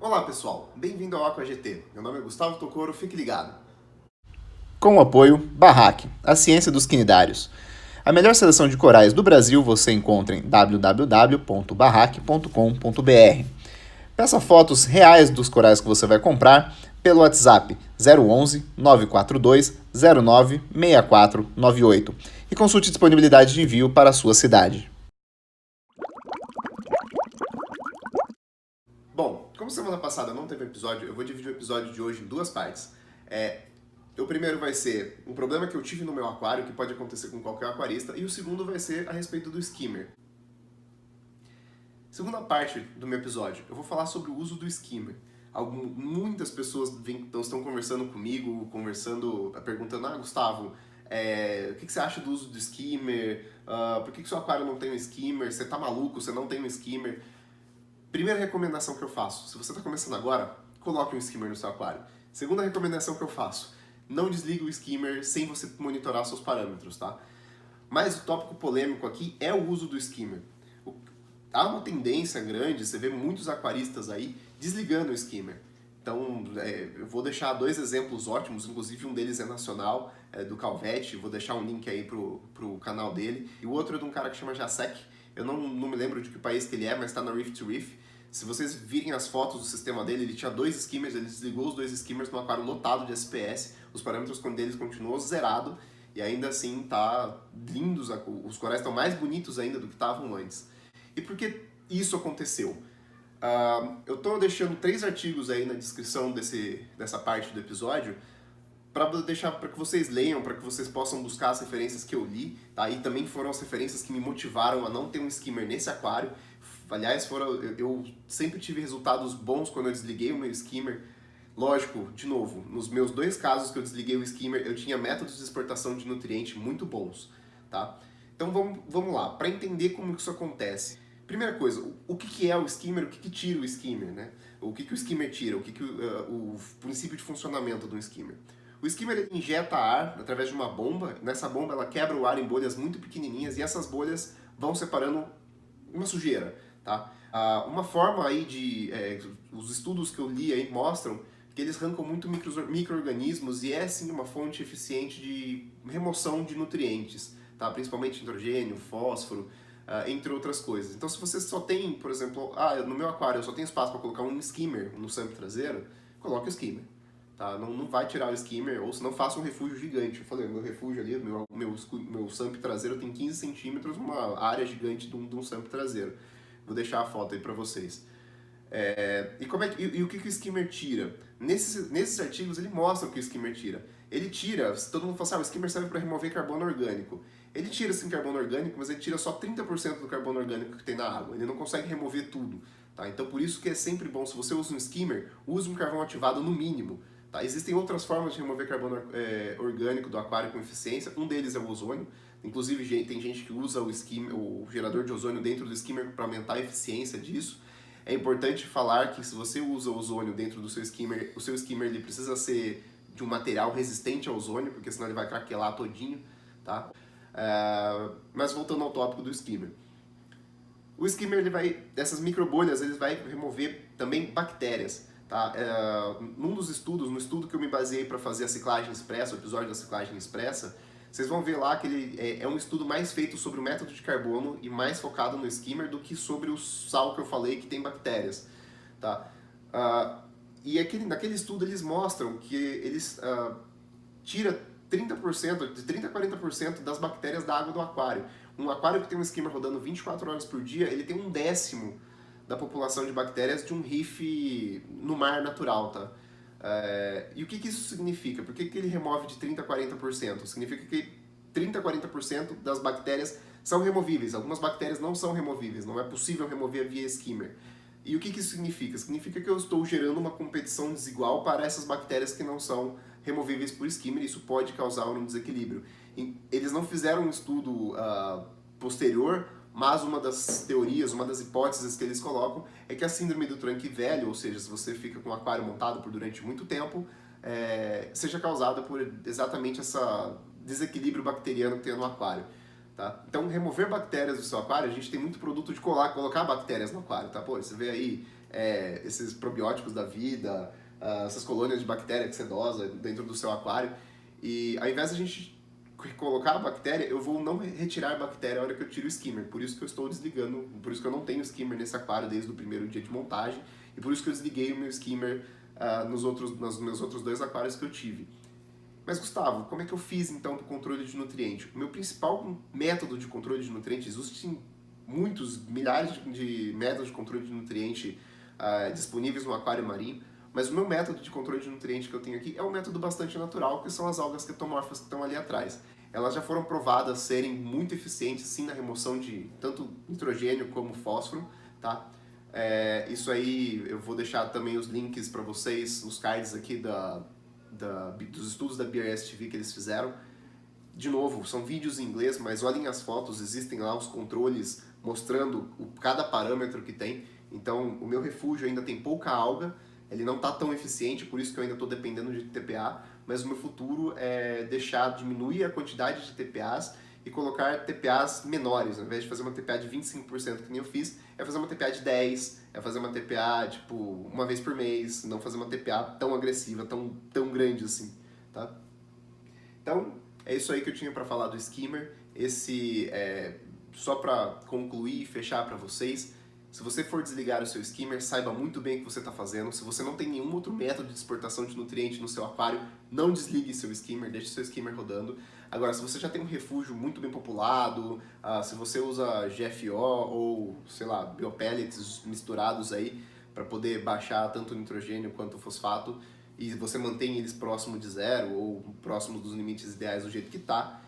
Olá pessoal, bem-vindo ao Aqua GT. Meu nome é Gustavo Tocoro, fique ligado. Com o apoio Barrac, a ciência dos quinidários. A melhor seleção de corais do Brasil você encontra em www.barrac.com.br. Peça fotos reais dos corais que você vai comprar pelo WhatsApp 011 942 09 6498 e consulte disponibilidade de envio para a sua cidade. Bom, como semana passada não teve episódio, eu vou dividir o episódio de hoje em duas partes. O primeiro vai ser um problema que eu tive no meu aquário, que pode acontecer com qualquer aquarista, e o segundo vai ser a respeito do skimmer. Segunda parte do meu episódio, eu vou falar sobre o uso do skimmer. Muitas pessoas estão conversando comigo, perguntando, Gustavo, o que você acha do uso do skimmer? Por que seu aquário não tem um skimmer? Você tá maluco, você não tem um skimmer? Primeira recomendação que eu faço, se você está começando agora, coloque um skimmer no seu aquário. Segunda recomendação que eu faço, não desligue o skimmer sem você monitorar seus parâmetros, tá? Mas o tópico polêmico aqui é o uso do skimmer. Há uma tendência grande, você vê muitos aquaristas aí desligando o skimmer. Então, eu vou deixar dois exemplos ótimos, inclusive um deles é nacional, do Calvete, vou deixar um link aí pro canal dele. E o outro é de um cara que chama Jacek, eu não me lembro de que país que ele é, mas está na Reef to Reef. Se vocês virem as fotos do sistema dele, ele tinha dois skimmers, ele desligou os dois skimmers no aquário lotado de SPS, os parâmetros deles continuou zerado, e ainda assim tá lindos, os corais estão mais bonitos ainda do que estavam antes. E por que isso aconteceu? Eu estou deixando 3 artigos aí na descrição dessa parte do episódio para deixar para que vocês leiam, para que vocês possam buscar as referências que eu li, tá? E também foram as referências que me motivaram a não ter um skimmer nesse aquário. Aliás, eu sempre tive resultados bons quando eu desliguei o meu skimmer. Lógico, de novo, nos meus 2 casos que eu desliguei o skimmer, eu tinha métodos de exportação de nutriente muito bons, tá? Então vamos lá, para entender como isso acontece. Primeira coisa, o que é o skimmer, o que tira o skimmer, né? O que o skimmer tira, o princípio de funcionamento do skimmer. O skimmer ele injeta ar através de uma bomba, nessa bomba ela quebra o ar em bolhas muito pequenininhas e essas bolhas vão separando uma sujeira, tá? Uma forma aí os estudos que eu li aí mostram que eles arrancam muito micro-organismos e é sim uma fonte eficiente de remoção de nutrientes, tá? Principalmente nitrogênio, fósforo, entre outras coisas. Então se você só tem, por exemplo, no meu aquário eu só tenho espaço para colocar um skimmer no sump traseiro, coloque o skimmer. Tá? Não vai tirar o skimmer, ou se não faça um refúgio gigante. Eu falei, meu refúgio ali, meu sump traseiro tem 15 centímetros, uma área gigante de um sump traseiro. Vou deixar a foto aí para vocês. E o que o skimmer tira? Nesses artigos ele mostra o que o skimmer tira. Ele tira, todo mundo fala assim, o skimmer serve para remover carbono orgânico. Ele tira sim carbono orgânico, mas ele tira só 30% do carbono orgânico que tem na água. Ele não consegue remover tudo. Tá? Então por isso que é sempre bom, se você usa um skimmer, use um carvão ativado no mínimo. Tá? Existem outras formas de remover carbono orgânico do aquário com eficiência. Um deles é o ozônio. Inclusive tem gente que usa o gerador de ozônio dentro do skimmer para aumentar a eficiência disso. É importante falar que se você usa ozônio dentro do seu skimmer, o seu skimmer ele precisa ser de um material resistente ao ozônio, porque senão ele vai craquelar todinho, tá? Mas voltando ao tópico do skimmer. O skimmer, essas microbolhas, ele vai remover também bactérias, tá? No estudo que eu me baseei para fazer a ciclagem expressa, o episódio da ciclagem expressa, vocês vão ver lá que ele é um estudo mais feito sobre o método de carbono e mais focado no skimmer do que sobre o sal que eu falei que tem bactérias, tá? Naquele estudo eles mostram que eles tiram 30%, de 30% a 40% das bactérias da água do aquário. Um aquário que tem um skimmer rodando 24 horas por dia, ele tem 1/10 da população de bactérias de um reef no mar natural, tá? E o que isso significa? Por que ele remove de 30% a 40%? Significa que 30% a 40% das bactérias são removíveis. Algumas bactérias não são removíveis, não é possível remover via skimmer. E o que isso significa? Significa que eu estou gerando uma competição desigual para essas bactérias que não são removíveis por skimmer, e isso pode causar um desequilíbrio. Eles não fizeram um estudo posterior, mas uma das teorias, uma das hipóteses que eles colocam é que a síndrome do tanque velho, ou seja, se você fica com o aquário montado por durante muito tempo, seja causada por exatamente esse desequilíbrio bacteriano que tem no aquário. Tá? Então, remover bactérias do seu aquário, a gente tem muito produto de colocar bactérias no aquário, tá? Pô, você vê aí esses probióticos da vida, essas colônias de bactéria sedosa dentro do seu aquário, e ao invés de a gente colocar a bactéria, eu vou não retirar a bactéria a hora que eu tiro o skimmer, por isso que eu estou desligando, por isso que eu não tenho skimmer nesse aquário desde o primeiro dia de montagem, e por isso que eu desliguei o meu skimmer nos meus outros 2 aquários que eu tive. Mas, Gustavo, como é que eu fiz, então, para o controle de nutriente? O meu principal método de controle de nutriente, existem muitos, milhares de métodos de controle de nutriente disponíveis no aquário marinho, mas o meu método de controle de nutriente que eu tenho aqui é um método bastante natural, que são as algas ketomórficas que estão ali atrás. Elas já foram provadas serem muito eficientes, sim, na remoção de tanto nitrogênio como fósforo, tá? Isso aí, eu vou deixar também os links para vocês, os cards aqui dos estudos da BRS TV que eles fizeram. De novo, são vídeos em inglês, mas olhem as fotos, existem lá os controles mostrando cada parâmetro que tem. Então, o meu refúgio ainda tem pouca alga, ele não está tão eficiente, por isso que eu ainda estou dependendo de TPA, mas o meu futuro é diminuir a quantidade de TPAs e colocar TPAs menores. Ao invés de fazer uma TPA de 25%, que nem eu fiz, é fazer uma TPA de 10%, é fazer uma TPA, tipo, uma vez por mês, não fazer uma TPA tão agressiva, tão grande assim, tá? Então, é isso aí que eu tinha para falar do skimmer. Só para concluir e fechar para vocês, se você for desligar o seu skimmer, saiba muito bem o que você está fazendo. Se você não tem nenhum outro método de exportação de nutriente no seu aquário, não desligue seu skimmer, deixe seu skimmer rodando. Agora, se você já tem um refúgio muito bem populado, se você usa GFO ou, sei lá, biopellets misturados aí para poder baixar tanto o nitrogênio quanto o fosfato, e você mantém eles próximo de zero ou próximo dos limites ideais do jeito que está,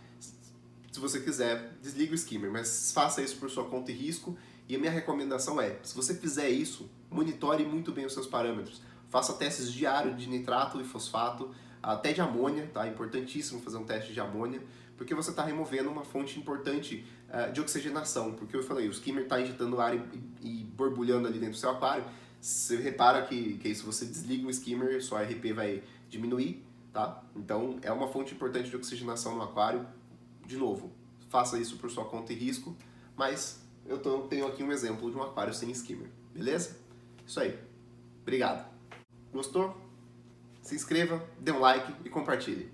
se você quiser, desliga o skimmer, mas faça isso por sua conta e risco. E a minha recomendação é, se você fizer isso, monitore muito bem os seus parâmetros. Faça testes diários de nitrato e fosfato, até de amônia, tá? É importantíssimo fazer um teste de amônia, porque você está removendo uma fonte importante de oxigenação. Porque eu falei, o skimmer está injetando ar e borbulhando ali dentro do seu aquário. Você repara que se você desliga o skimmer, sua RP vai diminuir, tá? Então, é uma fonte importante de oxigenação no aquário. De novo, faça isso por sua conta e risco, mas eu tenho aqui um exemplo de um aquário sem skimmer, beleza? Isso aí. Obrigado. Gostou? Se inscreva, dê um like e compartilhe.